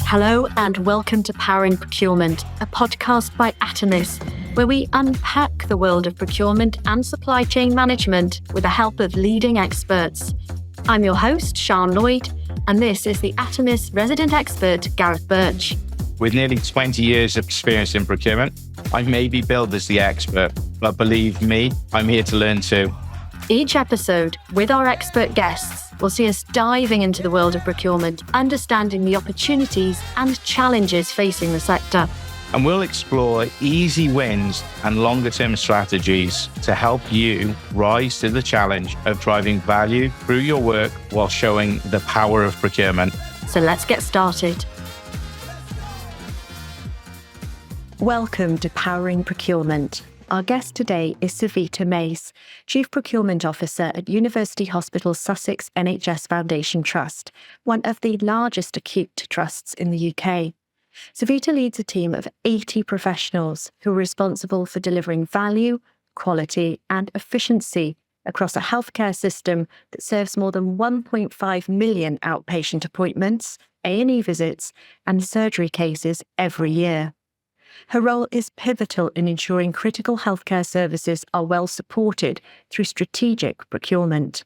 Hello and welcome to Powering Procurement, a podcast by Atomis, where we unpack the world of procurement and supply chain management with the help of leading experts. I'm your host, Sian, Lloyd, and this is the Atomis resident expert, Gareth Burch. With nearly 20 years of experience in procurement, I may be billed as the expert, but believe me, I'm here to learn too. Each episode, with our expert guests, will see us diving into the world of procurement, understanding the opportunities and challenges facing the sector. And we'll explore easy wins and longer-term strategies to help you rise to the challenge of driving value through your work while showing the power of procurement. So let's get started. Welcome to Powering Procurement. Our guest today is Savita Mace, Chief Procurement Officer at University Hospital Sussex NHS Foundation Trust, one of the largest acute trusts in the UK. Savita leads a team of 80 professionals who are responsible for delivering value, quality and efficiency across a healthcare system that serves more than 1.5 million outpatient appointments, A&E visits and surgery cases every year. Her role is pivotal in ensuring critical healthcare services are well supported through strategic procurement.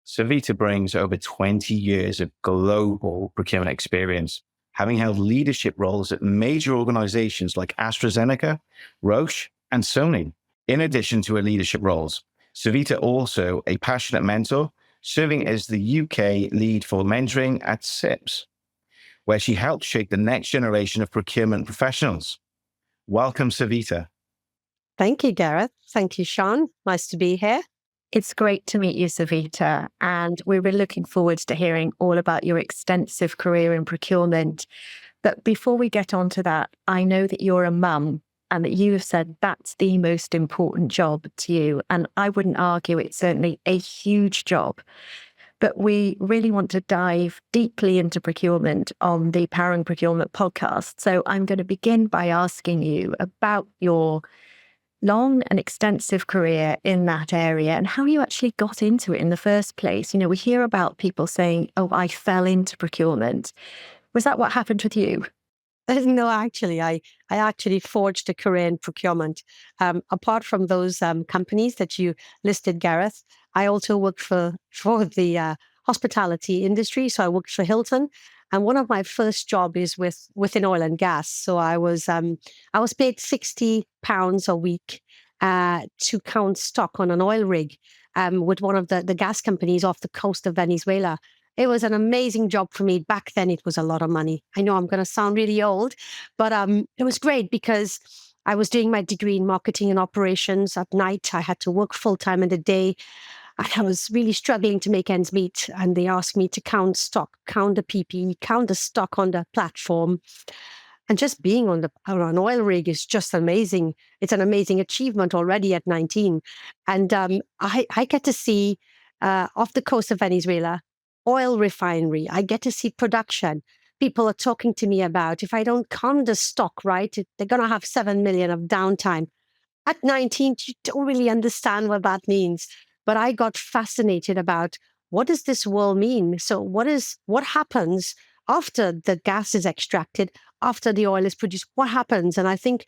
Savita brings over 20 years of global procurement experience, having held leadership roles at major organizations like AstraZeneca, Roche, and Sony. In addition to her leadership roles, Savita also a passionate mentor, serving as the UK lead for mentoring at SIPS, where she helped shape the next generation of procurement professionals. Welcome, Savita. Thank you, Gareth. Thank you, Sian. Nice to be here. It's great to meet you, Savita, and we're really looking forward to hearing all about your extensive career in procurement. But before we get on to that, I know that you're a mum and that you have said that's the most important job to you. And I wouldn't argue it's certainly a huge job. But we really want to dive deeply into procurement on the Powering Procurement podcast. So I'm going to begin by asking you about your long and extensive career in that area and how you actually got into it in the first place. You know, we hear about people saying, oh, I fell into procurement. Was that what happened with you? No, actually, I actually forged a career in procurement. Apart from those companies that you listed, Gareth, I also worked for the hospitality industry. So I worked for Hilton, and one of my first job is within oil and gas. So I was paid £60 a week to count stock on an oil rig with one of the gas companies off the coast of Venezuela. It was an amazing job for me. Back then, it was a lot of money. I know I'm going to sound really old, but it was great because I was doing my degree in marketing and operations at night. I had to work full time in the day. I was really struggling to make ends meet. And they asked me to count stock, count the PPE, count the stock on the platform. And just being on an oil rig is just amazing. It's an amazing achievement already at 19. And I get to see off the coast of Venezuela, oil refinery. I get to see production. People are talking to me about if I don't count the stock right, they're going to have 7 million of downtime. At 19, you don't really understand what that means. But I got fascinated about what does this world mean? So what happens after the gas is extracted, after the oil is produced? What happens? And I think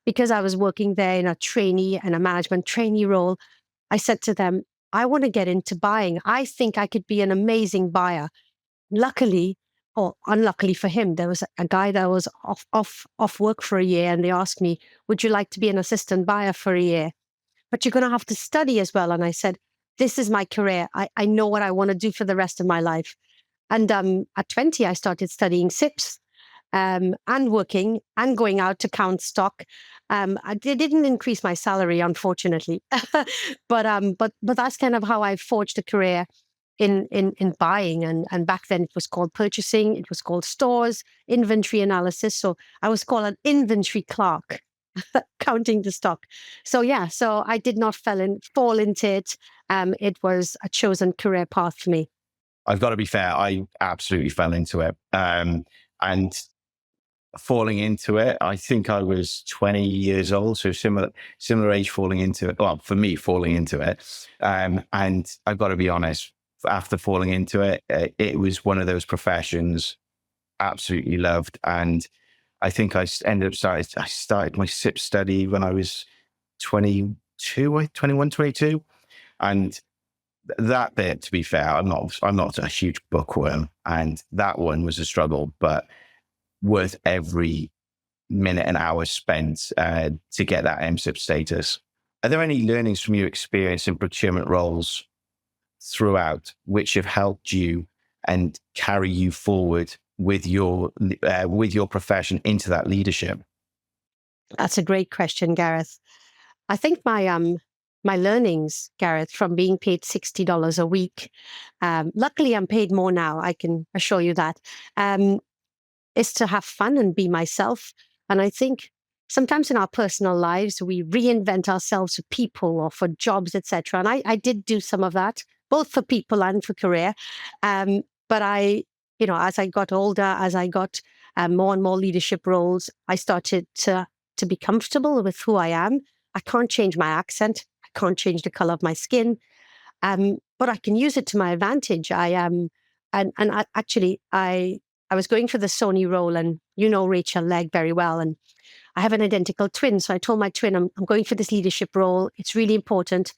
because I was working there in a trainee and a management trainee role, I said to them, I want to get into buying. I think I could be an amazing buyer. Luckily, or unluckily for him, there was a guy that was off work for a year, and they asked me, would you like to be an assistant buyer for a year? But you're going to have to study as well. And I said, this is my career. I know what I want to do for the rest of my life. And at 20, I started studying SIPS and working and going out to count stock. It didn't increase my salary, unfortunately, but that's kind of how I forged a career in buying. And back then it was called purchasing, it was called stores, inventory analysis. So I was called an inventory clerk, counting the stock. So I did not fall into it. It was a chosen career path for me. I've got to be fair, I absolutely fell into it. And falling into it, I think I was 20 years old, so similar age falling into it. Well, for me, falling into it. And I've got to be honest, after falling into it, it was one of those professions absolutely loved. And I think I started my SIP study when I was 21, 22. And that bit, to be fair, I'm not a huge bookworm, and that one was a struggle, but worth every minute and hour spent to get that MSIP status. Are there any learnings from your experience in procurement roles throughout which have helped you and carry you forward with your profession into that leadership? That's a great question, Gareth. I think my learnings, Gareth, from being paid $60 a week, luckily I'm paid more now, I can assure you that, is to have fun and be myself. And I think sometimes in our personal lives, we reinvent ourselves for people or for jobs, etc. And I did do some of that, both for people and for career. But as I got older, as I got more and more leadership roles, I started to be comfortable with who I am. I can't change my accent. I can't change the color of my skin. But I can use it to my advantage. I was going for the Sony role, and you know Rachel Legg very well, and I have an identical twin. So I told my twin, I'm going for this leadership role. It's really important.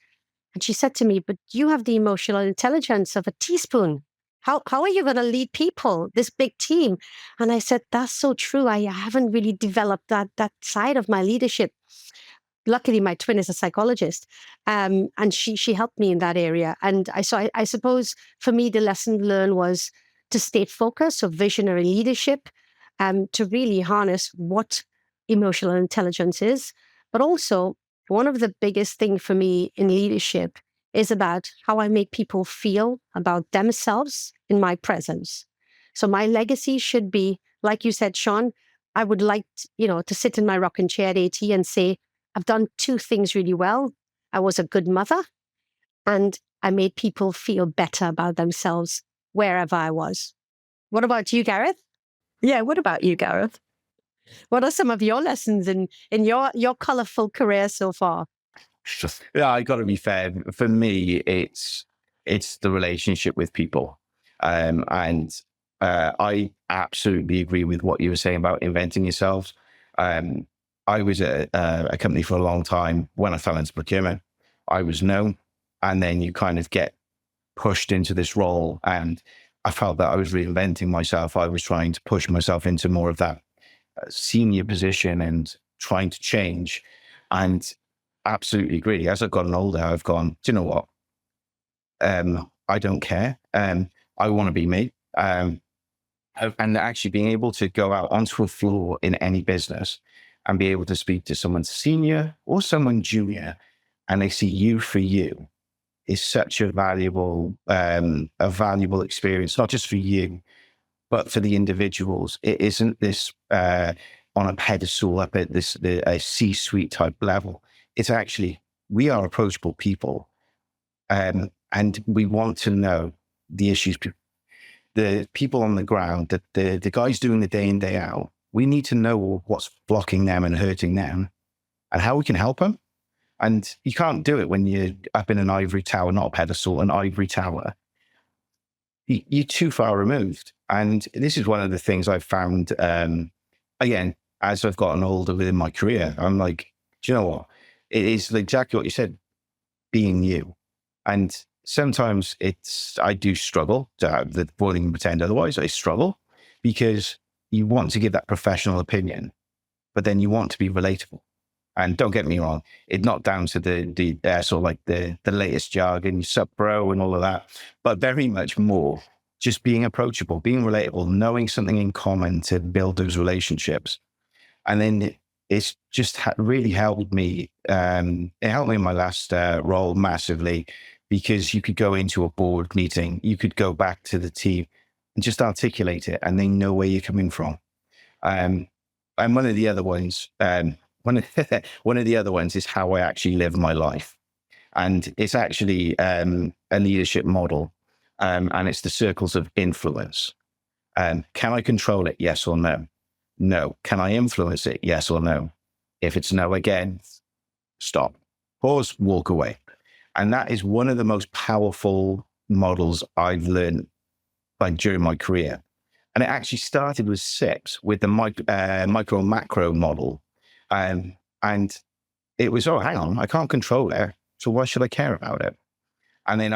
And she said to me, but you have the emotional intelligence of a teaspoon. How are you going to lead people, this big team? And I said, that's so true. I haven't really developed that side of my leadership. Luckily, my twin is a psychologist, and she helped me in that area. And I suppose for me, the lesson learned was to stay focused, so visionary leadership, to really harness what emotional intelligence is. But also, one of the biggest things for me in leadership is about how I make people feel about themselves in my presence. So my legacy should be, like you said, Sean, I would like to sit in my rocking chair at 80 and say, I've done two things really well. I was a good mother, and I made people feel better about themselves wherever I was. What about you, Gareth? Yeah, what about you, Gareth? What are some of your lessons in your colorful career so far? Yeah, I got to be fair. For me, it's the relationship with people, and I absolutely agree with what you were saying about inventing yourselves. I was at a company for a long time. When I fell into procurement, I was known, and then you kind of get pushed into this role, and I felt that I was reinventing myself. I was trying to push myself into more of that senior position and trying to change. And absolutely agree. As I've gotten older, I've gone, do you know what? I don't care. I want to be me. And actually being able to go out onto a floor in any business and be able to speak to someone senior or someone junior, and they see you for you, is such a valuable experience, not just for you, but for the individuals. It isn't this on a pedestal up at a C-suite type level. It's actually, we are approachable people, and we want to know the issues, the people on the ground, the guys doing the day in, day out. We need to know what's blocking them and hurting them and how we can help them. And you can't do it when you're up in an ivory tower, not a pedestal, an ivory tower. You're too far removed. And this is one of the things I've found, again, as I've gotten older within my career. I'm like, do you know what? It is exactly what you said, being you. And sometimes I do struggle to have the boiling and pretend otherwise. I struggle because you want to give that professional opinion, but then you want to be relatable. And don't get me wrong, it's not down to the sort of like the latest jargon, sup bro and all of that, but very much more just being approachable, being relatable, knowing something in common to build those relationships. And then it's just really helped me. It helped me in my last role massively, because you could go into a board meeting, you could go back to the team and just articulate it, and they know where you're coming from. And one of the other ones, one of the other ones is how I actually live my life. And it's actually a leadership model, and it's the circles of influence. Can I control it? Yes or no? No. Can I influence it? Yes or no? If it's no again, stop, pause, walk away. And that is one of the most powerful models I've learned during my career. And it actually started with SIPs, with the micro and macro model. And it was, oh, hang on, I can't control it. So why should I care about it? And then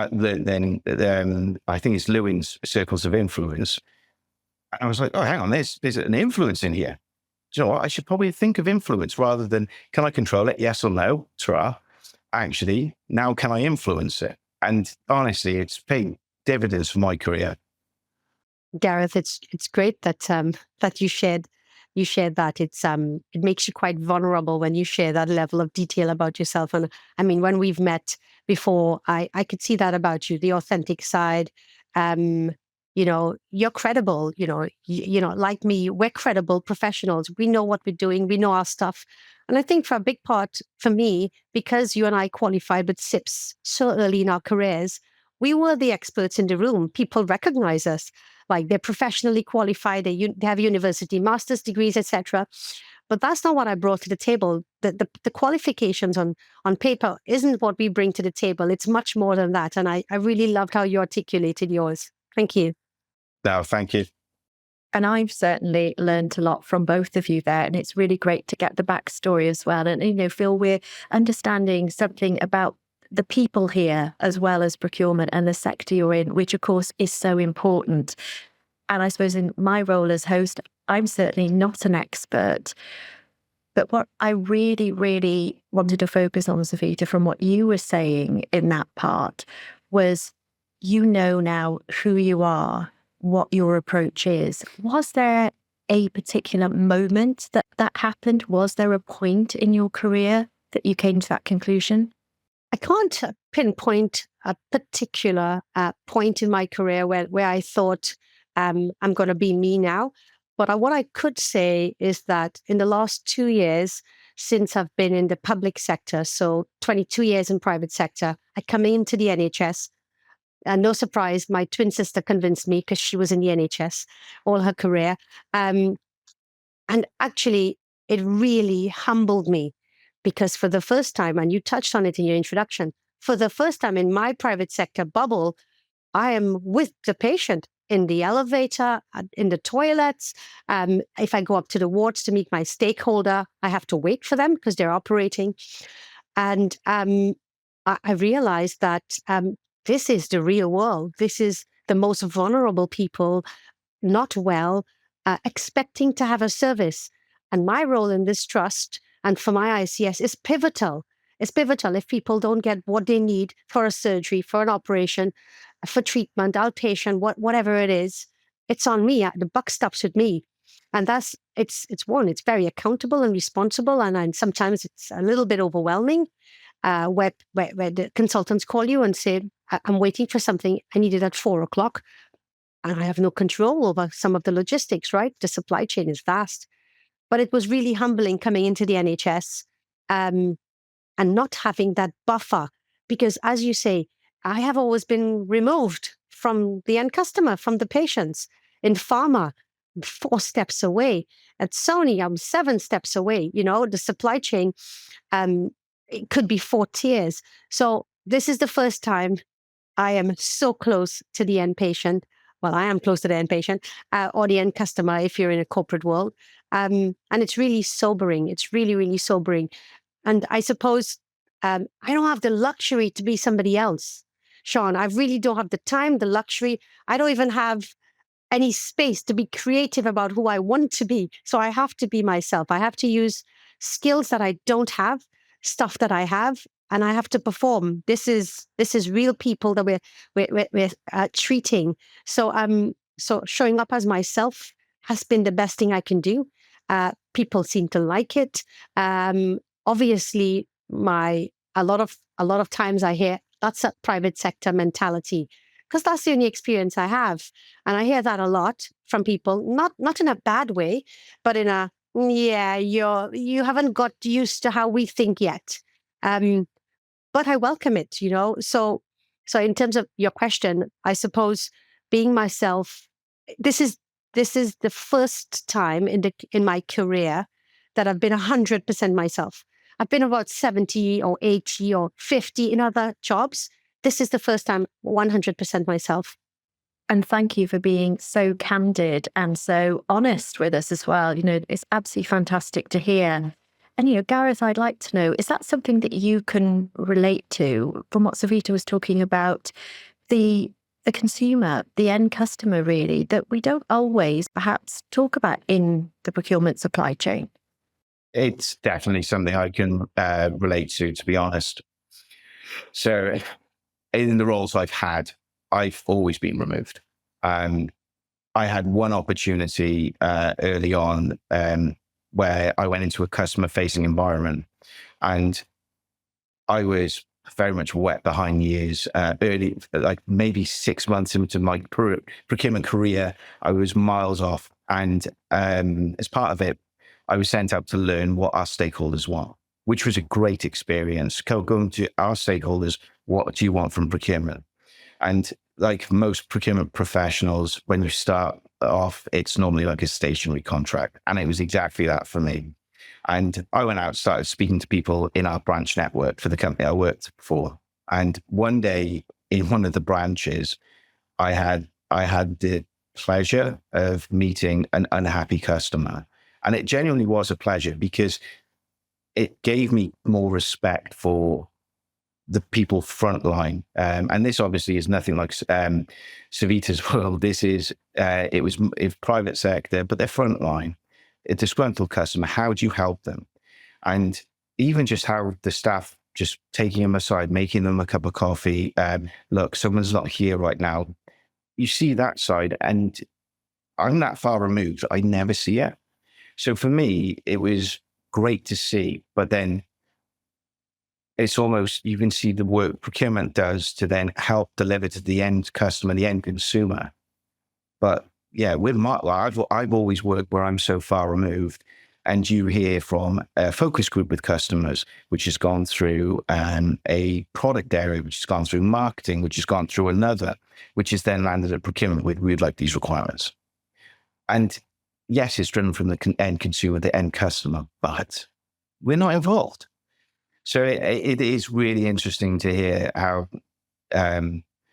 I think it's Lewin's circles of influence. And I was like, oh, hang on, there's an influence in here. Do you know what? I should probably think of influence rather than, can I control it? Yes or no? Actually, now can I influence it? And honestly, it's paid dividends for my career. Gareth, it's great that that you shared that. It makes you quite vulnerable when you share that level of detail about yourself. And I mean, when we've met before, I could see that about you, the authentic side. You're credible. Like me, we're credible professionals. We know what we're doing. We know our stuff. And I think for a big part for me, because you and I qualified with SIPs so early in our careers, we were the experts in the room. People recognize us, like they're professionally qualified, they have university master's degrees, etc. But that's not what I brought to the table. The qualifications on paper isn't what we bring to the table. It's much more than that. And I really loved how you articulated yours. Thank you. No, thank you. And I've certainly learned a lot from both of you there. And it's really great to get the backstory as well. And, feel we're understanding something about the people here as well as procurement and the sector you're in, which of course is so important. And I suppose in my role as host, I'm certainly not an expert. But what I really, really wanted to focus on, Savita, from what you were saying in that part was, now who you are, what your approach is. Was there a particular moment that happened? Was there a point in your career that you came to that conclusion? I can't pinpoint a particular point in my career where I thought I'm going to be me now. But what I could say is that in the last 2 years, since I've been in the public sector, so 22 years in private sector, I come into the NHS. And no surprise, my twin sister convinced me because she was in the NHS all her career. And actually, it really humbled me because for the first time, and you touched on it in your introduction, for the first time in my private sector bubble, I am with the patient in the elevator, in the toilets. If I go up to the wards to meet my stakeholder, I have to wait for them because they're operating. And I realized that this is the real world. This is the most vulnerable people, not well, expecting to have a service. And my role in this trust and for my ICS is pivotal. It's pivotal. If people don't get what they need for a surgery, for an operation, for treatment, outpatient, whatever it is, it's on me. The buck stops with me. And it's very accountable and responsible. And sometimes it's a little bit overwhelming where the consultants call you and say, I'm waiting for something. I need it at 4:00. And I have no control over some of the logistics, right? The supply chain is vast. But it was really humbling coming into the NHS and not having that buffer. Because as you say, I have always been removed from the end customer, from the patients. In pharma, 4 steps away. At Sony, I'm 7 steps away. The supply chain, it could be 4 tiers. So this is the first time I am so close to the end patient. Well, I am close to the end patient or the end customer if you're in a corporate world. And it's really sobering. It's really, really sobering. And I suppose I don't have the luxury to be somebody else, Sian. I really don't have the time, the luxury. I don't even have any space to be creative about who I want to be. So I have to be myself. I have to use skills that I don't have, stuff that I have, and I have to perform. This is real people that we're treating. So showing up as myself has been the best thing I can do. People seem to like it. Obviously, a lot of times I hear that's a private sector mentality because that's the only experience I have, and I hear that a lot from people. Not in a bad way, but in a you haven't got used to how we think yet. But I welcome it, So in terms of your question, I suppose being myself, this is the first time in my career that I've been 100% myself. I've been about 70 or 80 or 50 in other jobs. This is the first time 100% myself. And thank you for being so candid and so honest with us as well. It's absolutely fantastic to hear. And, Gareth, I'd like to know, is that something that you can relate to from what Savita was talking about, the consumer, the end customer, really, that we don't always perhaps talk about in the procurement supply chain? It's definitely something I can relate to be honest. So in the roles I've had, I've always been removed. I had one opportunity early on where I went into a customer-facing environment, and I was very much wet behind the ears. Early, like maybe 6 months into my procurement career, I was miles off. And as part of it, I was sent out to learn what our stakeholders want, which was a great experience. Going to our stakeholders, what do you want from procurement? And like most procurement professionals, when you start off, it's normally like a stationary contract. And it was exactly that for me. And I went out, started speaking to people in our branch network for the company I worked for. And one day in one of the branches, I had the pleasure of meeting an unhappy customer. And it genuinely was a pleasure because it gave me more respect for the people frontline. And this obviously is nothing like Savita's world. This is, it was private sector, but they're frontline. A disgruntled customer, how do you help them? And even just how the staff just taking them aside, making them a cup of coffee. Look, someone's not here right now. You see that side, and I'm that far removed. I never see it. So for me, it was great to see, but then it's almost, you can see the work procurement does to then help deliver to the end customer, the end consumer. But yeah, with I've always worked where I'm so far removed, and you hear from a focus group with customers, which has gone through a product area, which has gone through marketing, which has gone through another, which has then landed at procurement with, we'd like these requirements. And yes, it's driven from the end consumer, the end customer, but we're not involved. So it is really interesting to hear how,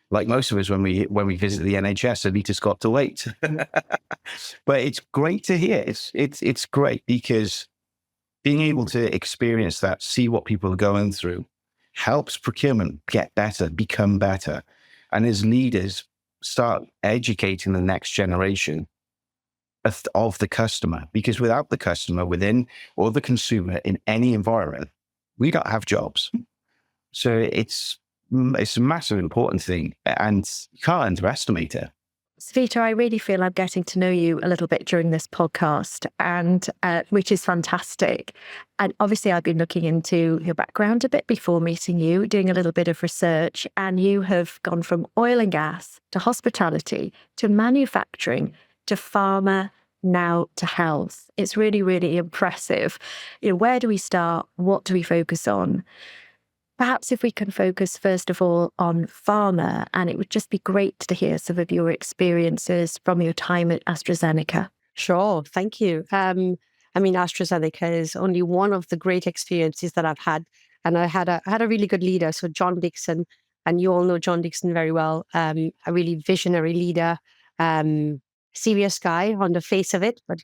like most of us, when we visit the NHS, Savita's got to wait. But it's great to hear. It's great because being able to experience that, see what people are going through, helps procurement get better, become better, and as leaders start educating the next generation of the customer. Because without the customer within or the consumer in any environment, we don't have jobs. So it's a massive important thing, and you can't underestimate it. Savita, I really feel I'm getting to know you a little bit during this podcast, and which is fantastic. And obviously, I've been looking into your background a bit before meeting you, doing a little bit of research, and you have gone from oil and gas to hospitality to manufacturing to pharma, now to health. It's really, really impressive. Where do we start? What do we focus on? Perhaps if we can focus first of all on pharma, and it would just be great to hear some of your experiences from your time at AstraZeneca. Sure, thank you. AstraZeneca is only one of the great experiences that I've had, and I had a really good leader. So John Dixon, and you all know John Dixon very well. A really visionary leader, serious guy on the face of it, but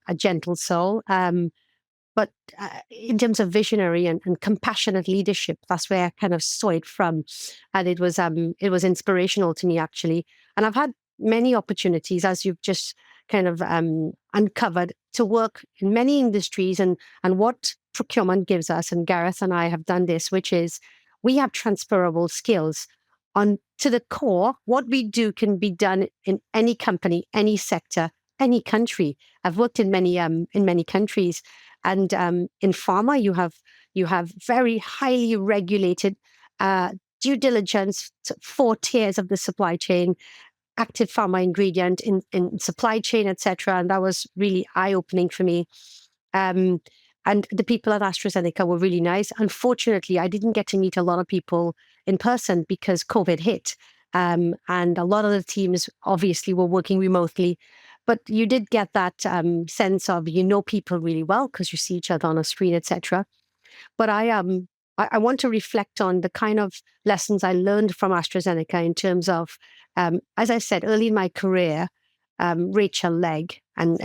a gentle soul. But in terms of visionary and compassionate leadership, that's where I kind of saw it from. And it was inspirational to me, actually. And I've had many opportunities, as you've just kind of uncovered, to work in many industries. And what procurement gives us, and Gareth and I have done this, which is we have transferable skills. On to the core, what we do can be done in any company, any sector, any country. I've worked in many countries. And in pharma, you have very highly regulated due diligence, 4 tiers of the supply chain, active pharma ingredient in supply chain, etc. And that was really eye-opening for me. And the people at AstraZeneca were really nice. Unfortunately, I didn't get to meet a lot of people in person because COVID hit. And a lot of the teams obviously were working remotely. But you did get that sense of, people really well because you see each other on a screen, etc. But I want to reflect on the kind of lessons I learned from AstraZeneca in terms of As I said, early in my career, Rachel Legg, and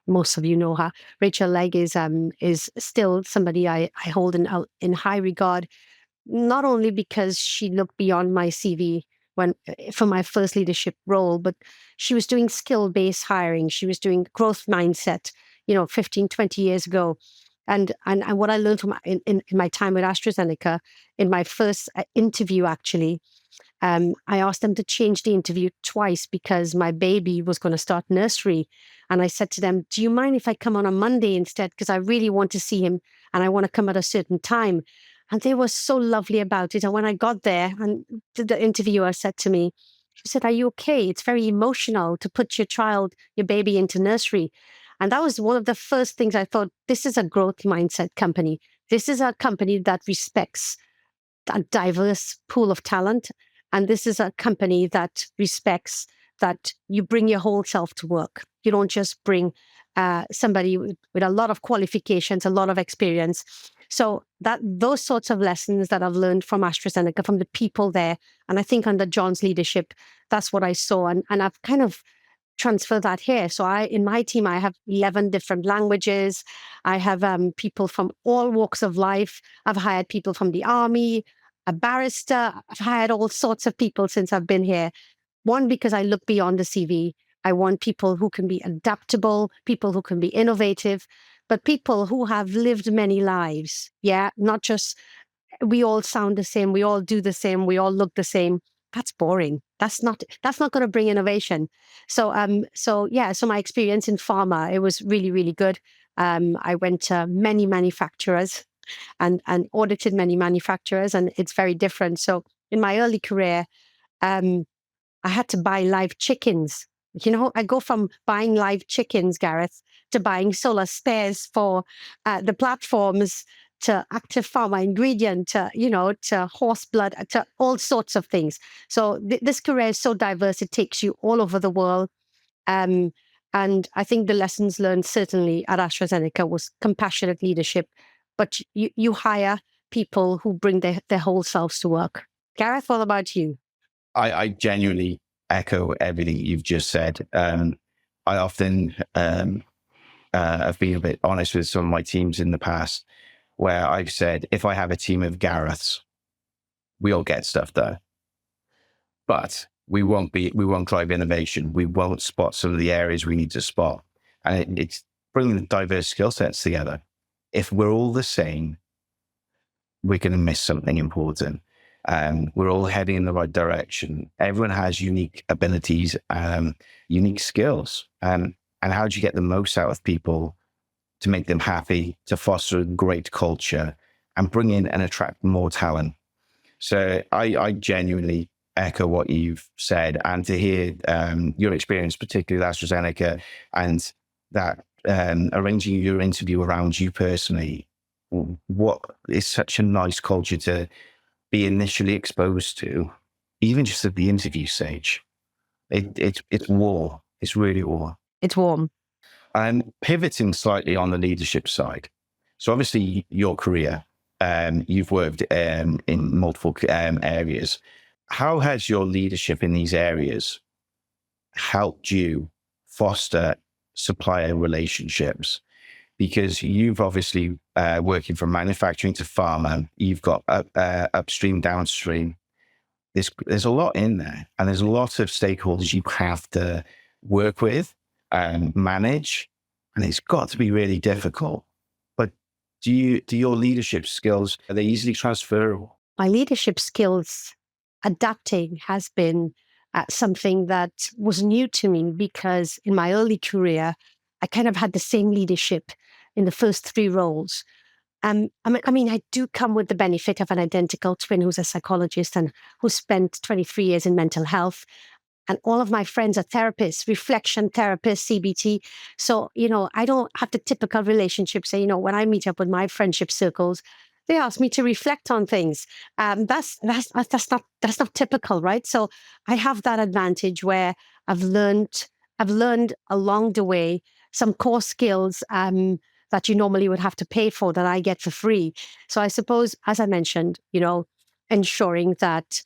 most of you know her. Rachel Legg is still somebody I hold in high regard, not only because she looked beyond my CV for my first leadership role, but she was doing skill-based hiring. She was doing growth mindset, 15, 20 years ago. And what I learned in my time with AstraZeneca, in my first interview, actually, I asked them to change the interview twice because my baby was going to start nursery. And I said to them, do you mind if I come on a Monday instead? Because I really want to see him and I want to come at a certain time. And they were so lovely about it. And when I got there, and the interviewer said to me, she said, are you okay? It's very emotional to put your baby into nursery. And that was one of the first things I thought, this is a growth mindset company. This is a company that respects a diverse pool of talent. And this is a company that respects that you bring your whole self to work. You don't just bring somebody with a lot of qualifications, a lot of experience. So those sorts of lessons that I've learned from AstraZeneca, from the people there, and I think under John's leadership, that's what I saw. And I've kind of transfer that here. So in my team, I have 11 different languages. I have people from all walks of life. I've hired people from the army, a barrister. I've hired all sorts of people since I've been here. One, because I look beyond the CV. I want people who can be adaptable, people who can be innovative, but people who have lived many lives. Yeah, not just we all sound the same, we all do the same, we all look the same. That's boring. That's not going to bring innovation. So my experience in pharma, it was really, really good. I went to many manufacturers and audited many manufacturers, and it's very different. So in my early career, I had to buy live chickens. I go from buying live chickens, Gareth, to buying solar spares for the platforms, to active pharma ingredient, to horse blood, to all sorts of things. So this career is so diverse; it takes you all over the world. And I think the lessons learned certainly at AstraZeneca was compassionate leadership, but you hire people who bring their whole selves to work. Gareth, what about you? I genuinely echo everything you've just said. I often have been a bit honest with some of my teams in the past, where I've said, if I have a team of Gareths, we all get stuff done. But we won't drive innovation. We won't spot some of the areas we need to spot. And it's bringing the diverse skill sets together. If we're all the same, we're going to miss something important. We're all heading in the right direction. Everyone has unique abilities, unique skills. And how do you get the most out of people to make them happy, to foster a great culture and bring in and attract more talent? So I genuinely echo what you've said, and to hear your experience, particularly with AstraZeneca, and that arranging your interview around you personally, what is such a nice culture to be initially exposed to, even just at the interview stage. It's war. It's really war. It's warm. And pivoting slightly on the leadership side. So obviously your career, you've worked in multiple areas. How has your leadership in these areas helped you foster supplier relationships? Because you've obviously working from manufacturing to pharma, you've got upstream, downstream. There's a lot in there, and there's a lot of stakeholders you have to work with and manage, and it's got to be really difficult. But do your leadership skills, are they easily transferable? My leadership skills, adapting, has been something that was new to me, because in my early career, I kind of had the same leadership in the first 3 roles. I mean, I do come with the benefit of an identical twin who's a psychologist and who spent 23 years in mental health. And all of my friends are therapists, reflection therapists, CBT. So, I don't have the typical relationship. Say, when I meet up with my friendship circles, they ask me to reflect on things. That's not typical, right? So I have that advantage where I've learned along the way some core skills that you normally would have to pay for, that I get for free. So I suppose, as I mentioned, ensuring that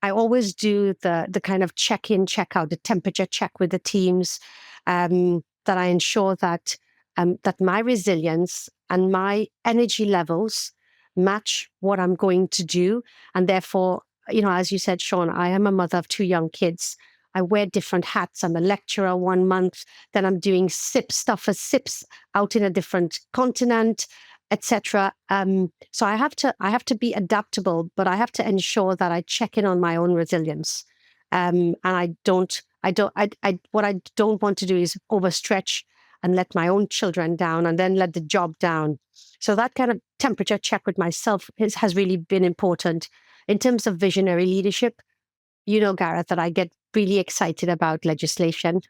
I always do the kind of check-in, check-out, the temperature check with the teams, that I ensure that that my resilience and my energy levels match what I'm going to do. And therefore, as you said, Sean, I am a mother of 2 young kids. I wear different hats. I'm a lecturer 1 month, then I'm doing SIPS stuff for SIPS out in a different continent, etc. So I have to be adaptable, but I have to ensure that I check in on my own resilience. And what I don't want to do is overstretch and let my own children down and then let the job down. So that kind of temperature check with myself has really been important. In terms of visionary leadership, Gareth, that I get really excited about legislation.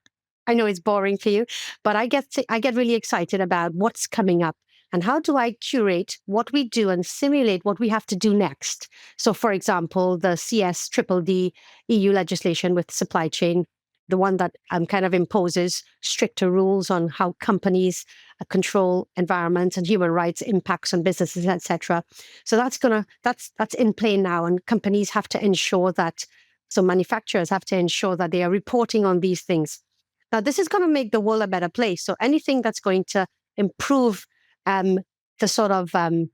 I know it's boring for you, but I get really excited about what's coming up and how do I curate what we do and simulate what we have to do next. So, for example, the CSDDD EU legislation with supply chain, the one that kind of imposes stricter rules on how companies control environment and human rights impacts on businesses, etc. So that's in play now, and companies have to ensure that. So manufacturers have to ensure that they are reporting on these things. Now, this is going to make the world a better place. So anything that's going to improve the sort of the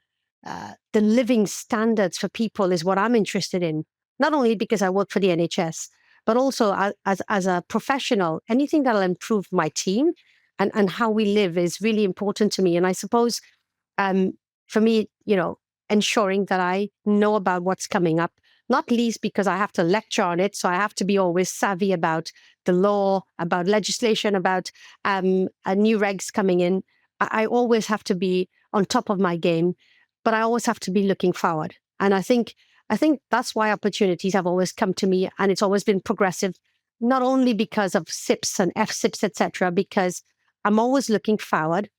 living standards for people is what I'm interested in. Not only because I work for the NHS, but also as a professional, anything that'll improve my team and how we live is really important to me. And I suppose for me, ensuring that I know about what's coming up, not least because I have to lecture on it. So I have to be always savvy about the law, about legislation, about new regs coming in. I always have to be on top of my game, but I always have to be looking forward. And I think that's why opportunities have always come to me, and it's always been progressive, not only because of SIPs and FSIPs, etc., because I'm always looking forward,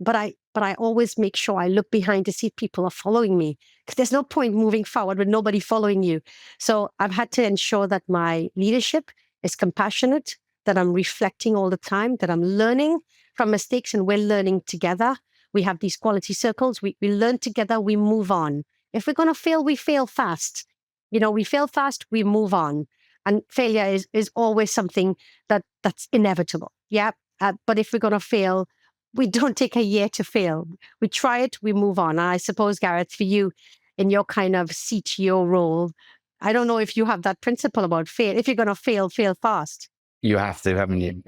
but I always make sure I look behind to see if people are following me, because there's no point moving forward with nobody following you. So I've had to ensure that my leadership is compassionate, that I'm reflecting all the time, that I'm learning from mistakes, and we're learning together. We have these quality circles. We learn together, we move on. If we're going to fail, we fail fast. We fail fast, we move on. And failure is always something that's inevitable. Yeah. But if we're going to fail, we don't take a year to fail. We try it, we move on. And I suppose, Gareth, for you, in your kind of CTO role, I don't know if you have that principle about fail. If you're going to fail fast. You have to, haven't you?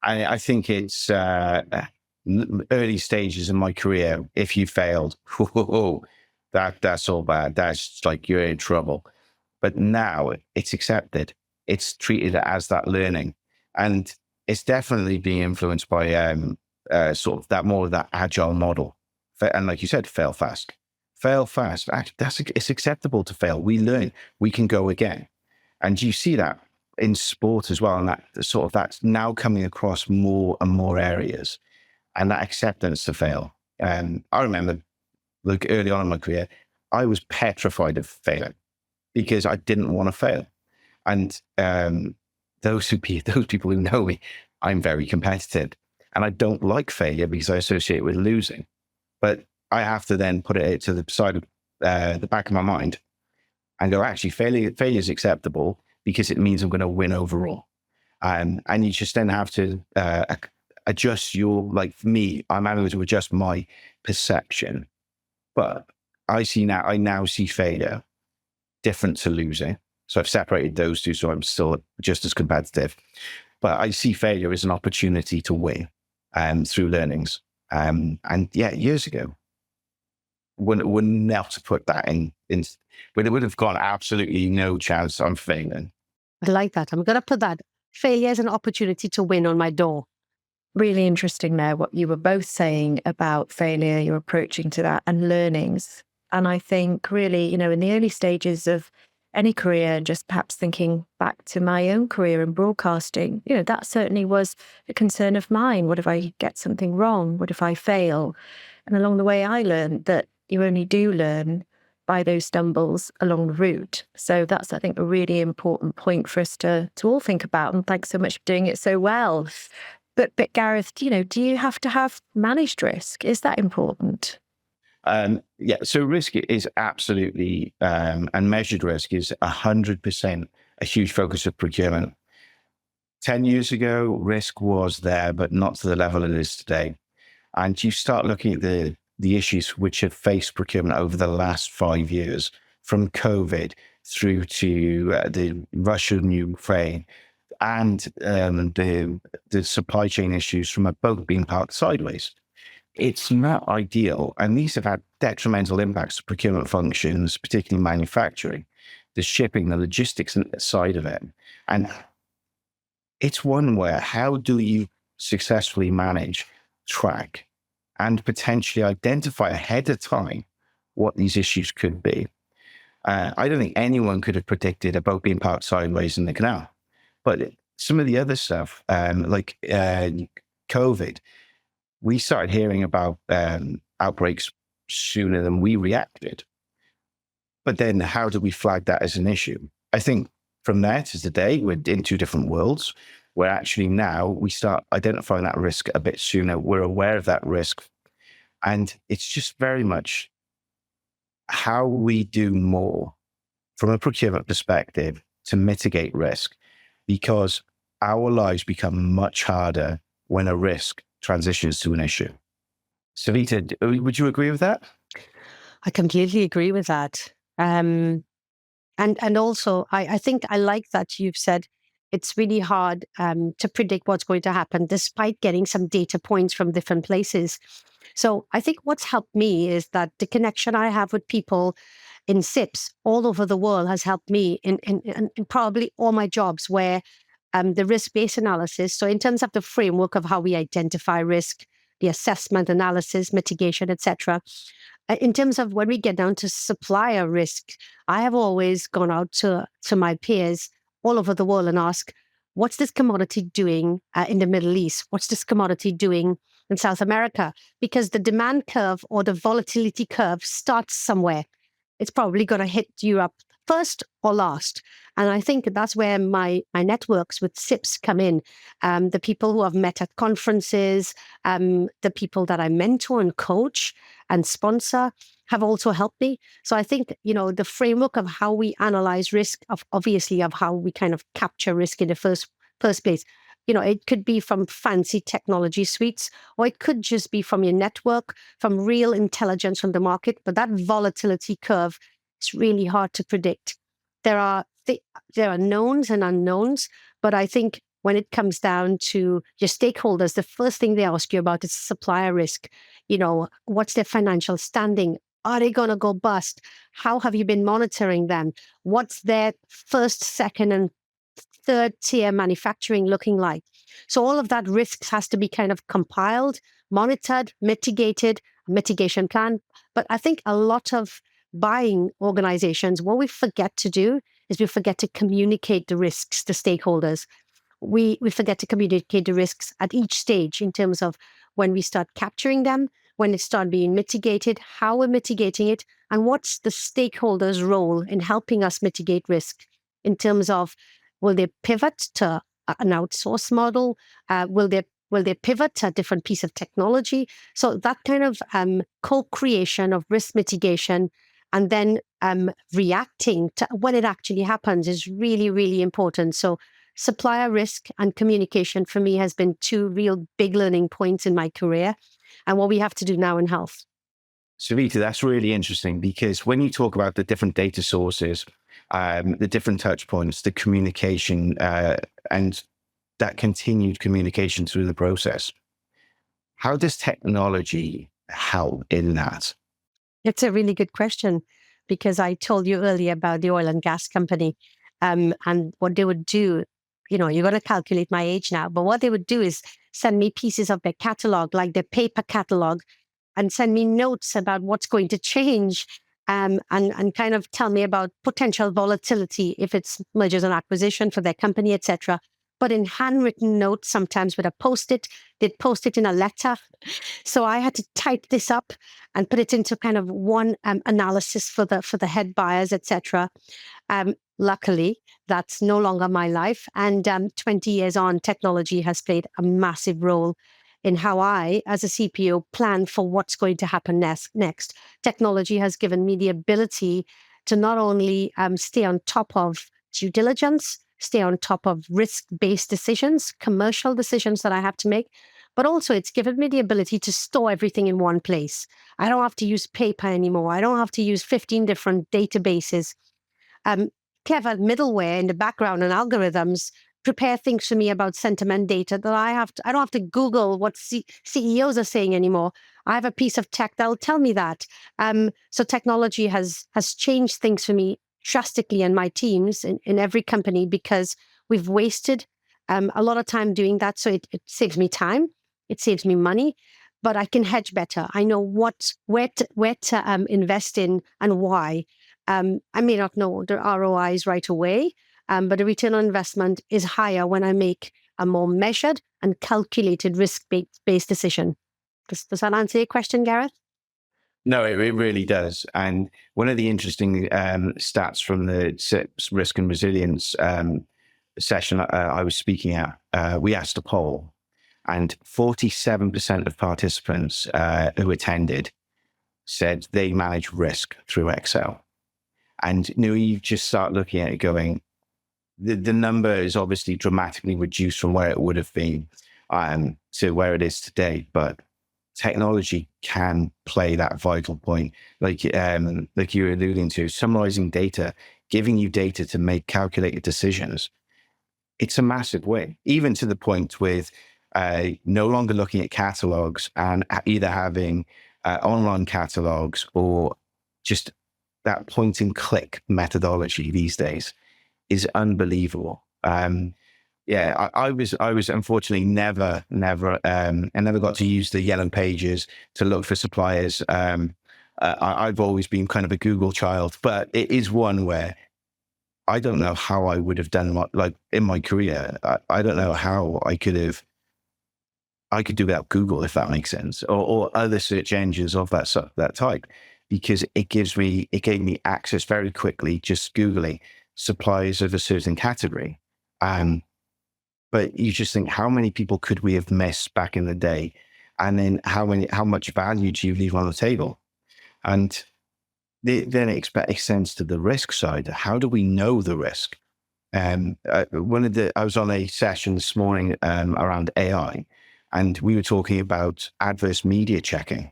I think it's early stages in my career. If you failed, that's all bad. That's like you're in trouble. But now it's accepted. It's treated as that learning, and it's definitely being influenced by sort of that more of that agile model. And like you said, fail fast. It's acceptable to fail. We learn. We can go again, and you see that in sport as well. And that's now coming across more and more areas, and that acceptance to fail. I remember, look, early on in my career, I was petrified of failing because I didn't want to fail. And those people who know me, I'm very competitive, and I don't like failure because I associate it with losing. But I have to then put it to the side of the back of my mind and go, actually, failure is acceptable because it means I'm going to win overall. And you just then have to adjust like for me, I'm able to adjust my perception. But I now see failure different to losing. So I've separated those two, so I'm still just as competitive. But I see failure as an opportunity to win through learnings. And yeah, years ago, wouldn't not have put that in, but it would have gone absolutely no chance I'm failing. I like that. I'm going to put that failure as an opportunity to win on my door. Really interesting there, what you were both saying about failure, your approaching to that, and learnings. And I think really, in the early stages of any career, just perhaps thinking back to my own career in broadcasting, that certainly was a concern of mine. What if I get something wrong? What if I fail? And along the way, I learned that you only do learn by those stumbles along the route. So that's, I think, a really important point for us to all think about. And thanks so much for doing it so well. But Gareth, do you have to have managed risk? Is that important? So risk is absolutely, and measured risk is 100% a huge focus of procurement. 10 years ago, risk was there, but not to the level it is today. And you start looking at the issues which have faced procurement over the last 5 years, from COVID through to the Russia and Ukraine, and the supply chain issues from a boat being parked sideways. It's not ideal. And these have had detrimental impacts to procurement functions, particularly manufacturing, the shipping, the logistics side of it. And it's one where how do you successfully manage, track, and potentially identify ahead of time what these issues could be? I don't think anyone could have predicted a boat being parked sideways in the canal. But some of the other stuff, like COVID, we started hearing about outbreaks sooner than we reacted. But then how do we flag that as an issue? I think from there to today, we're in two different worlds, where actually now we start identifying that risk a bit sooner. We're aware of that risk. And it's just very much how we do more from a procurement perspective to mitigate risk, because our lives become much harder when a risk transitions to an issue. Savita, would you agree with that? I completely agree with that. And also, I think I like that you've said it's really hard to predict what's going to happen, despite getting some data points from different places. So I think what's helped me is that the connection I have with people in SIPs all over the world has helped me in probably all my jobs, where the risk-based analysis. So in terms of the framework of how we identify risk, the assessment, analysis, mitigation, etc. In terms of when we get down to supplier risk, I have always gone out to my peers all over the world and ask, what's this commodity doing in the Middle East? What's this commodity doing in South America? Because the demand curve or the volatility curve starts somewhere. It's probably going to hit Europe first or last. And I think that's where my networks with SIPs come in. The people who I've met at conferences, the people that I mentor and coach and sponsor have also helped me. So I think, the framework of how we analyze risk, obviously of how we kind of capture risk in the first place. It could be from fancy technology suites, or it could just be from your network, from real intelligence from the market. But that volatility curve, it's really hard to predict. There are knowns and unknowns, but I think when it comes down to your stakeholders, the first thing they ask you about is supplier risk. What's their financial standing? Are they going to go bust? How have you been monitoring them? What's their first, second, and third tier manufacturing looking like? So all of that risk has to be kind of compiled, monitored, mitigated, mitigation plan. But I think a lot of buying organizations, what we forget to do is we forget to communicate the risks to stakeholders. We forget to communicate the risks at each stage in terms of when we start capturing them, when it starts being mitigated, how we're mitigating it, and what's the stakeholders' role in helping us mitigate risk in terms of, will they pivot to an outsource model? Will they pivot to a different piece of technology? So that kind of co-creation of risk mitigation and then reacting to when it actually happens is really, really important. So supplier risk and communication for me has been two real big learning points in my career, and what we have to do now in health. Savita, that's really interesting, because when you talk about the different data sources, the different touch points, the communication, and that continued communication through the process, how does technology help in that? It's a really good question, because I told you earlier about the oil and gas company and what they would do. You're going to calculate my age now, but what they would do is send me pieces of their catalog, like their paper catalog, and send me notes about what's going to change and kind of tell me about potential volatility if it's mergers and acquisition for their company, etc. But in handwritten notes, sometimes with a Post-it, they'd post it in a letter. So I had to type this up and put it into kind of one analysis for the head buyers, etc. Luckily, that's no longer my life. And 20 years on, technology has played a massive role in how I, as a CPO, plan for what's going to happen next. Technology has given me the ability to not only stay on top of due diligence, stay on top of risk-based decisions, commercial decisions that I have to make, but also it's given me the ability to store everything in one place. I don't have to use paper anymore. I don't have to use 15 different databases. Clever middleware in the background and algorithms prepare things for me about sentiment data that I don't have to Google what CEOs are saying anymore. I have a piece of tech that'll tell me that. So technology has changed things for me drastically and my teams in every company, because we've wasted a lot of time doing that. So it saves me time, it saves me money, but I can hedge better. I know where to invest in and why. I may not know the ROIs right away, but the return on investment is higher when I make a more measured and calculated risk-based decision. Does that answer your question, Gareth? No, it really does. And one of the interesting stats from the risk and resilience session I was speaking at, we asked a poll, and 47% of participants who attended said they manage risk through Excel. And you just start looking at it going, the number is obviously dramatically reduced from where it would have been to where it is today. But technology can play that vital point, like you were alluding to, summarizing data, giving you data to make calculated decisions. It's a massive win, even to the point with no longer looking at catalogs and either having online catalogs or just that point and click methodology these days is unbelievable. I was unfortunately never got to use the yellow pages to look for suppliers. I've always been kind of a Google child, but it is one where I don't know how I would have done like in my career. I don't know how I could do without Google, if that makes sense, or other search engines of that type, because it gave me access very quickly, just Googling suppliers of a certain category. But you just think, how many people could we have missed back in the day? And then how much value do you leave on the table? And then it extends to the risk side. How do we know the risk? I was on a session this morning around AI, and we were talking about adverse media checking.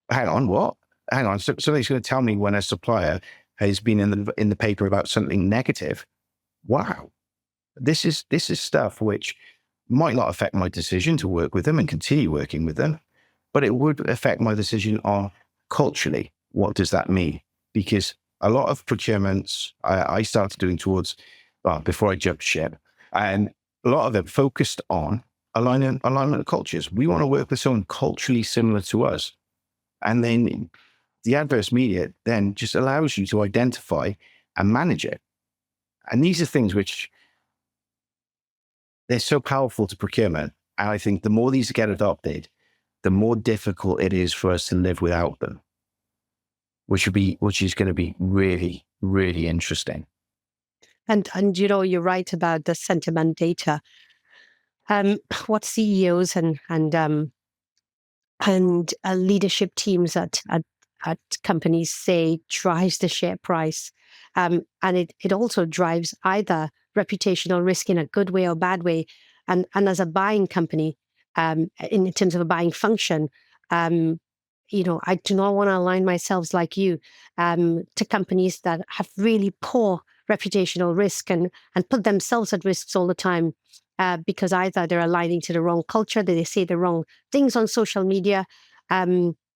Hang on, what? Hang on. So somebody's going to tell me when a supplier has been in the paper about something negative. Wow. This is stuff which might not affect my decision to work with them and continue working with them, but it would affect my decision on culturally. What does that mean? Because a lot of procurements I started doing before I jumped ship, and a lot of them focused on alignment of cultures. We want to work with someone culturally similar to us. And then the adverse media then just allows you to identify and manage it. And these are things which they're so powerful to procurement. And I think the more these get adopted, the more difficult it is for us to live without them, which is going to be really, really interesting. And you're right about the sentiment data. What CEOs and leadership teams at companies say drives the share price, and it also drives either reputational risk in a good way or bad way. And as a buying company, in terms of a buying function, I do not want to align myself like you to companies that have really poor reputational risk and put themselves at risks all the time because either they're aligning to the wrong culture, that they say the wrong things on social media,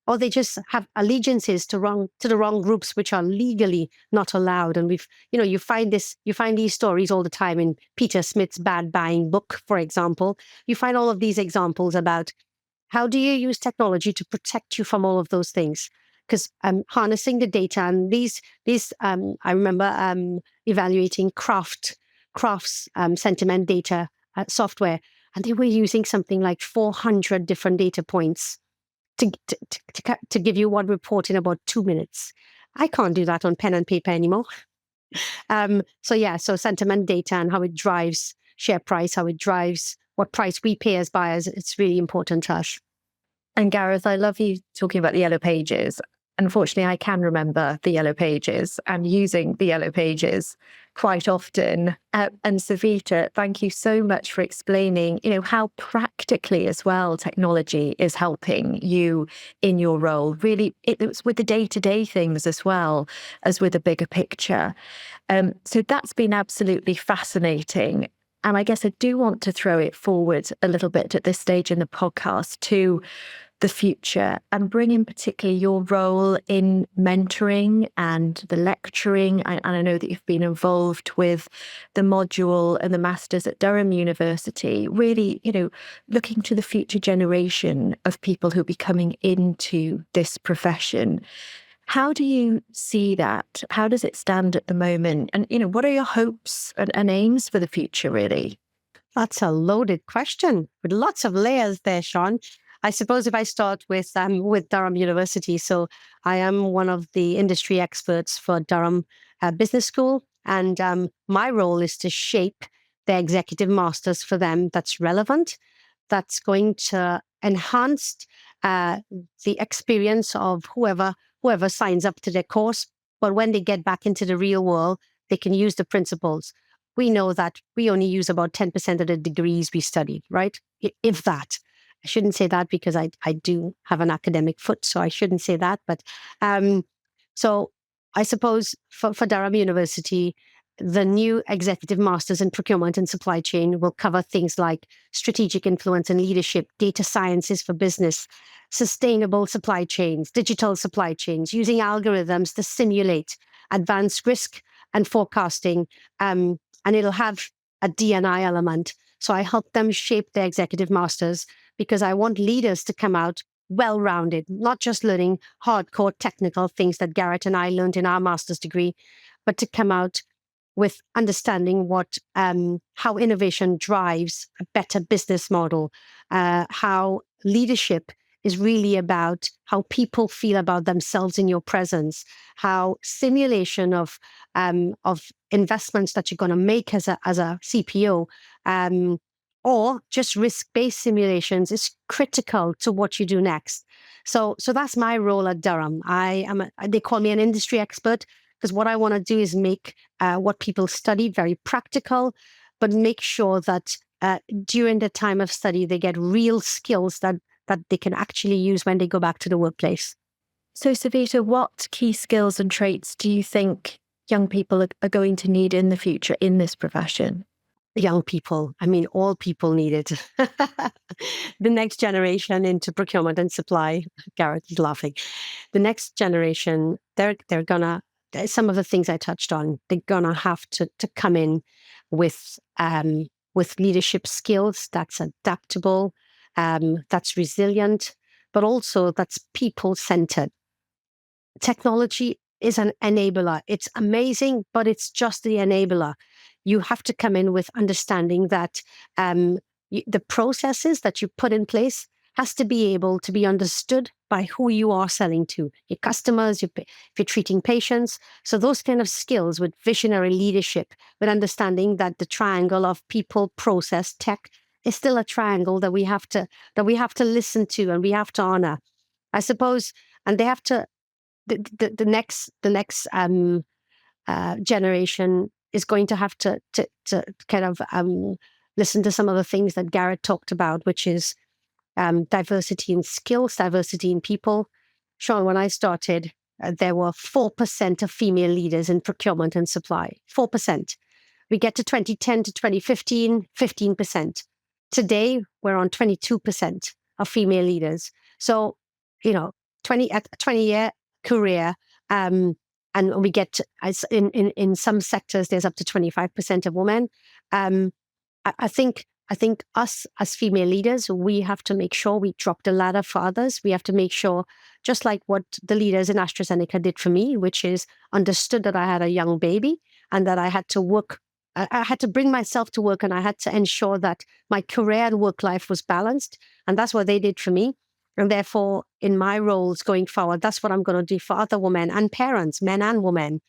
or they just have allegiances to the wrong groups, which are legally not allowed. And you find these stories all the time in Peter Smith's Bad Buying book, for example. You find all of these examples about how do you use technology to protect you from all of those things? Because harnessing the data and these I remember evaluating Kraft's sentiment data software, and they were using something like 400 different data points to give you one report in about 2 minutes. I can't do that on pen and paper anymore. So sentiment data and how it drives share price, how it drives what price we pay as buyers, it's really important to us. And Gareth, I love you talking about the yellow pages. Unfortunately, I can remember the yellow pages and using the yellow pages quite often. And Savita, thank you so much for explaining, how practically as well technology is helping you in your role. Really, it's with the day-to-day things as well as with a bigger picture. So that's been absolutely fascinating. And I guess I do want to throw it forward a little bit at this stage in the podcast to the future and bring in particularly your role in mentoring and the lecturing. And I know that you've been involved with the module and the masters at Durham University, really, looking to the future generation of people who'll be coming into this profession. How do you see that? How does it stand at the moment? And, what are your hopes and aims for the future, really? That's a loaded question with lots of layers there, Sian. I suppose if I start with Durham University, so I am one of the industry experts for Durham Business School, and my role is to shape the executive masters for them that's relevant, that's going to enhance the experience of whoever signs up to their course. But when they get back into the real world, they can use the principles. We know that we only use about 10% of the degrees we studied, right? If that. I shouldn't say that because I do have an academic foot, so I shouldn't say that. But so I suppose for Durham University, the new executive masters in procurement and supply chain will cover things like strategic influence and leadership, data sciences for business, sustainable supply chains, digital supply chains, using algorithms to simulate advanced risk and forecasting. And it'll have a D&I element. So I help them shape their executive masters because I want leaders to come out well-rounded, not just learning hardcore technical things that Gareth and I learned in our master's degree, but to come out with understanding how innovation drives a better business model, how leadership is really about how people feel about themselves in your presence, how simulation of investments that you're going to make as a CPO, or just risk-based simulations is critical to what you do next. So that's my role at Durham. They call me an industry expert because what I want to do is make what people study very practical, but make sure that during the time of study, they get real skills that they can actually use when they go back to the workplace. So, Savita, what key skills and traits do you think young people are going to need in the future in this profession? Young people, all people need it. The next generation into procurement and supply, Gareth is laughing. The next generation, they're gonna, some of the things I touched on, they're gonna have to come in with leadership skills that's adaptable, that's resilient, but also that's people-centered. Technology is an enabler. It's amazing, but it's just the enabler. You have to come in with understanding that the processes that you put in place has to be able to be understood by who you are selling to, your customers, if you're treating patients. So those kind of skills with visionary leadership, with understanding that the triangle of people, process, tech is still a triangle that we have to listen to and we have to honor, I suppose. And they have to. The next generation is going to have to kind of listen to some of the things that Gareth talked about, which is diversity in skills, diversity in people. Sian, when I started, there were 4% of female leaders in procurement and supply. 4%. We get to 2010 to 2015, 15%. Today, we're on 22% of female leaders. So, 20-year career, and we get in some sectors there's up to 25% of women. I think us as female leaders, we have to make sure we drop the ladder for others. We have to make sure, just like what the leaders in AstraZeneca did for me, which is understood that I had a young baby and that I had to work. I had to bring myself to work and I had to ensure that my career and work life was balanced. And that's what they did for me. And therefore, in my roles going forward, that's what I'm going to do for other women and parents, men and women.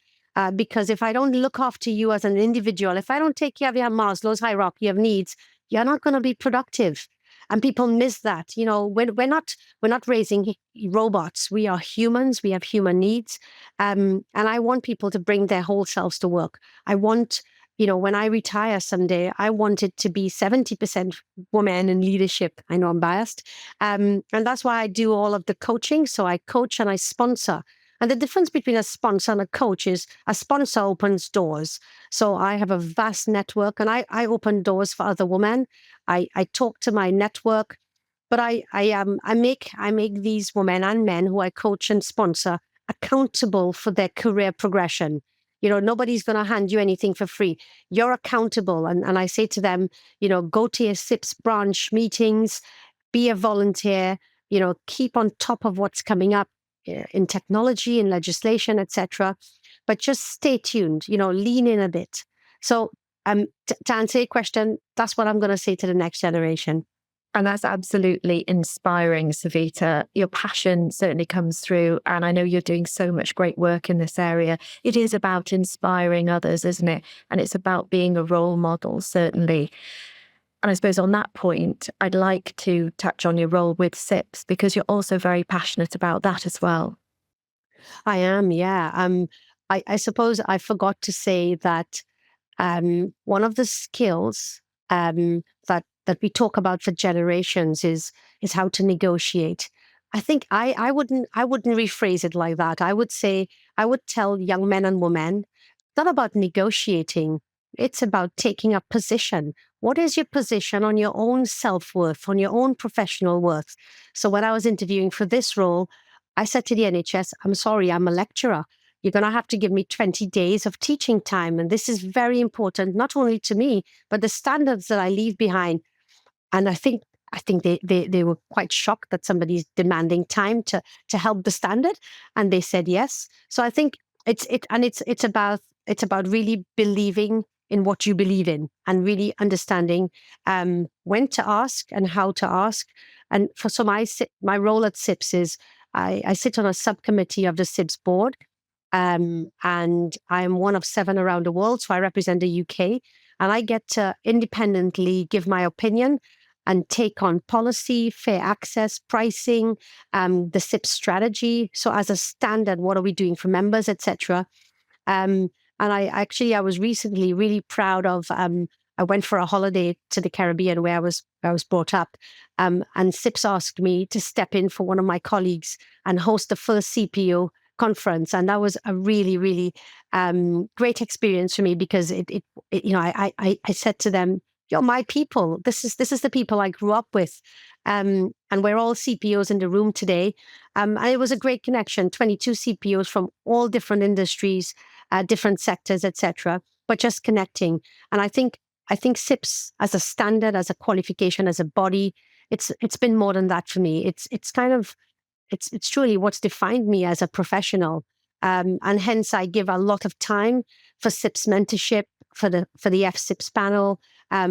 Because if I don't look after you as an individual, if I don't take care of your Maslow's hierarchy of needs, you're not going to be productive. And people miss that. We're not raising robots. We are humans. We have human needs. And I want people to bring their whole selves to work. I want, when I retire someday, I want it to be 70% women in leadership. I know I'm biased. And that's why I do all of the coaching. So I coach and I sponsor. And the difference between a sponsor and a coach is a sponsor opens doors. So I have a vast network and I open doors for other women. I talk to my network, but I make these women and men who I coach and sponsor accountable for their career progression. Nobody's going to hand you anything for free. You're accountable. And I say to them, go to your SIPS branch meetings, be a volunteer, keep on top of what's coming up in technology, in legislation, etc. But just stay tuned, lean in a bit. So to answer your question, that's what I'm going to say to the next generation. And that's absolutely inspiring, Savita. Your passion certainly comes through. And I know you're doing so much great work in this area. It is about inspiring others, isn't it? And it's about being a role model, certainly. And I suppose on that point, I'd like to touch on your role with SIPS, because you're also very passionate about that as well. I am, yeah. I suppose I forgot to say that one of the skills that we talk about for generations is how to negotiate. I think I wouldn't rephrase it like that. I would say, I would tell young men and women, it's not about negotiating. It's about taking a position. What is your position on your own self-worth, on your own professional worth? So when I was interviewing for this role, I said to the NHS, I'm sorry, I'm a lecturer. You're going to have to give me 20 days of teaching time. And this is very important, not only to me, but the standards that I leave behind. And I think they were quite shocked that somebody's demanding time to help the standard. And they said yes. So I think it's about really believing in what you believe in and really understanding when to ask and how to ask. And so my role at SIPS is I sit on a subcommittee of the SIPS board. And I'm one of 7 around the world. So I represent the UK and I get to independently give my opinion and take on policy, fair access, pricing, the SIPS strategy. So as a standard, what are we doing for members, etc. And I was recently really proud of, I went for a holiday to the Caribbean where I was brought up. And SIPS asked me to step in for one of my colleagues and host the first CPO conference. And that was a really, really great experience for me because I said to them, you're my people. This is the people I grew up with. And we're all CPOs in the room today. And it was a great connection, 22 CPOs from all different industries, different sectors, etc. But just connecting. And I think SIPS as a standard, as a qualification, as a body, it's been more than that for me. It's truly what's defined me as a professional. And hence I give a lot of time for SIPS mentorship, for the FSIPS panel,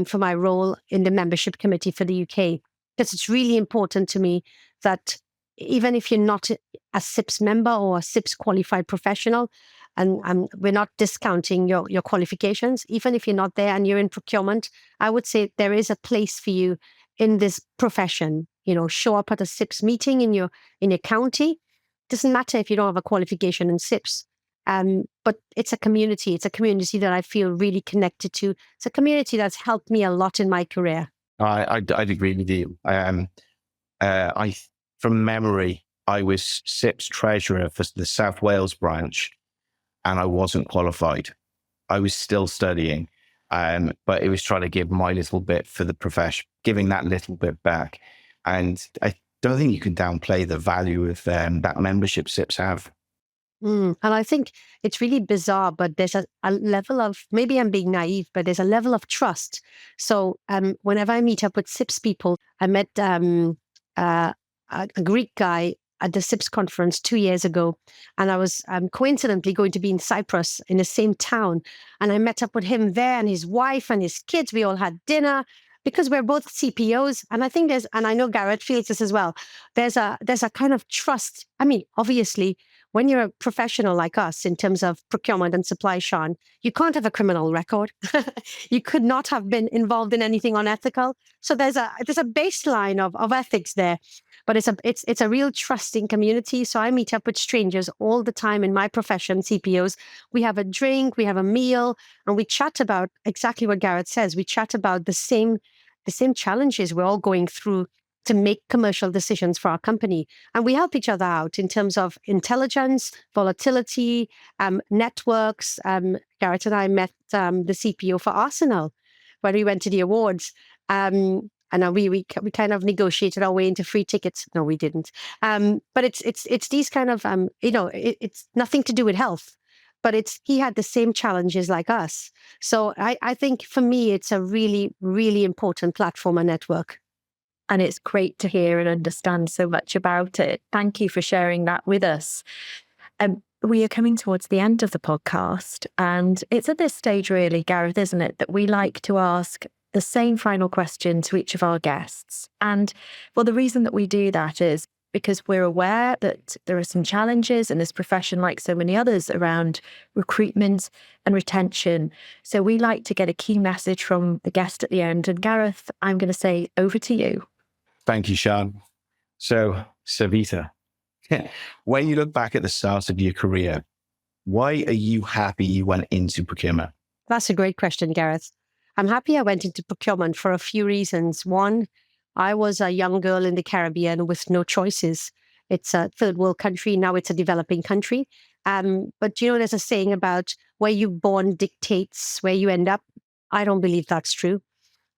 for my role in the membership committee for the UK. Because it's really important to me that even if you're not a SIPS member or a SIPS qualified professional, and we're not discounting your qualifications, even if you're not there and you're in procurement, I would say there is a place for you in this profession. Show up at a SIPS meeting in your county. Doesn't matter if you don't have a qualification in SIPS. But it's a community. It's a community that I feel really connected to. It's a community that's helped me a lot in my career. I'd agree with you. From memory, I was SIPS treasurer for the South Wales branch, and I wasn't qualified. I was still studying, but it was trying to give my little bit for the profession, giving that little bit back. And I don't think you can downplay the value of that membership SIPS have. And I think it's really bizarre, but there's a level of, maybe I'm being naive, but there's a level of trust. So whenever I meet up with SIPS people, I met a Greek guy at the SIPS conference 2 years ago, and I was coincidentally going to be in Cyprus in the same town. And I met up with him there and his wife and his kids. We all had dinner because we're both CPOs. And I think and I know Gareth feels this as well. There's a kind of trust. I mean, obviously, when you're a professional like us in terms of procurement and supply, Sian, you can't have a criminal record. You could not have been involved in anything unethical. So there's a baseline of ethics there, but it's a real trusting community. So I meet up with strangers all the time in my profession, CPOs. We have a drink, we have a meal, and we chat about exactly what Gareth says. We chat about the same challenges we're all going through to make commercial decisions for our company. And we help each other out in terms of intelligence, volatility, networks. Gareth and I met the CPO for Arsenal when we went to the awards. And we kind of negotiated our way into free tickets. No, we didn't. But it's these kind of, it's nothing to do with health, but he had the same challenges like us. So I think for me, it's a really, really important platform and network. And it's great to hear and understand so much about it. Thank you for sharing that with us. We are coming towards the end of the podcast, and it's at this stage really, Gareth, isn't it, that we like to ask the same final question to each of our guests. And well, the reason that we do that is because we're aware that there are some challenges in this profession, like so many others, around recruitment and retention. So we like to get a key message from the guest at the end. And Gareth, I'm going to say over to you. Thank you, Sian. So, Savita, when you look back at the start of your career, why are you happy you went into procurement? That's a great question, Gareth. I'm happy I went into procurement for a few reasons. One, I was a young girl in the Caribbean with no choices. It's a third world country. Now it's a developing country. But there's a saying about where you're born dictates where you end up. I don't believe that's true.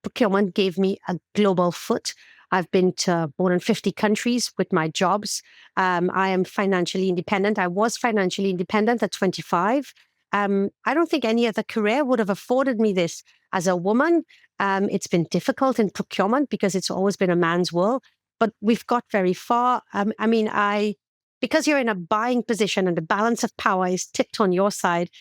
Procurement gave me a global foot. I've been to more than 50 countries with my jobs. I am financially independent. I was financially independent at 25. I don't think any other career would have afforded me this. As a woman, it's been difficult in procurement because it's always been a man's world, but we've got very far. Because you're in a buying position and the balance of power is tipped on your side,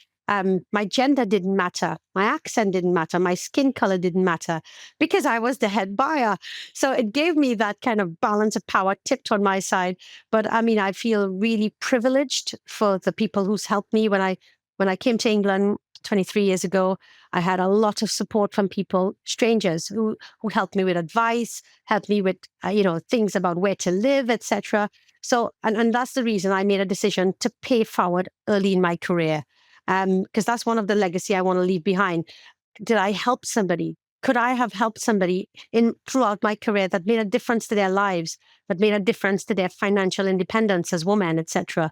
my gender didn't matter. My accent didn't matter. My skin color didn't matter because I was the head buyer. So it gave me that kind of balance of power tipped on my side. But I feel really privileged for the people who's helped me. When I came to England 23 years ago, I had a lot of support from people, strangers who helped me with advice, helped me with, things about where to live, etc. So, and that's the reason I made a decision to pay forward early in my career. Because that's one of the legacy I want to leave behind. Did I help somebody? Could I have helped somebody throughout my career that made a difference to their lives, that made a difference to their financial independence as women, etc.?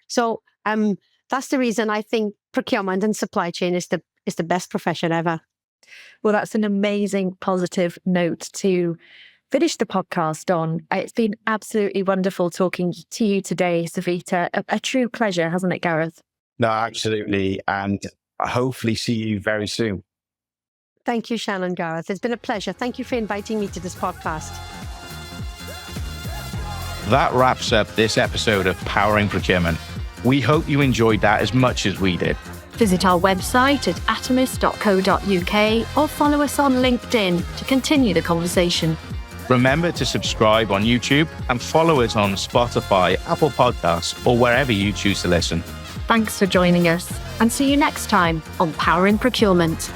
So that's the reason I think procurement and supply chain is the best profession ever. Well, that's an amazing positive note to finish the podcast on. It's been absolutely wonderful talking to you today, Savita. A true pleasure, hasn't it, Gareth? No, absolutely. And hopefully see you very soon. Thank you, Sian and Gareth. It's been a pleasure. Thank you for inviting me to this podcast. That wraps up this episode of Powering Procurement. We hope you enjoyed that as much as we did. Visit our website at atomis.co.uk or follow us on LinkedIn to continue the conversation. Remember to subscribe on YouTube and follow us on Spotify, Apple Podcasts, or wherever you choose to listen. Thanks for joining us, and see you next time on Powering Procurement.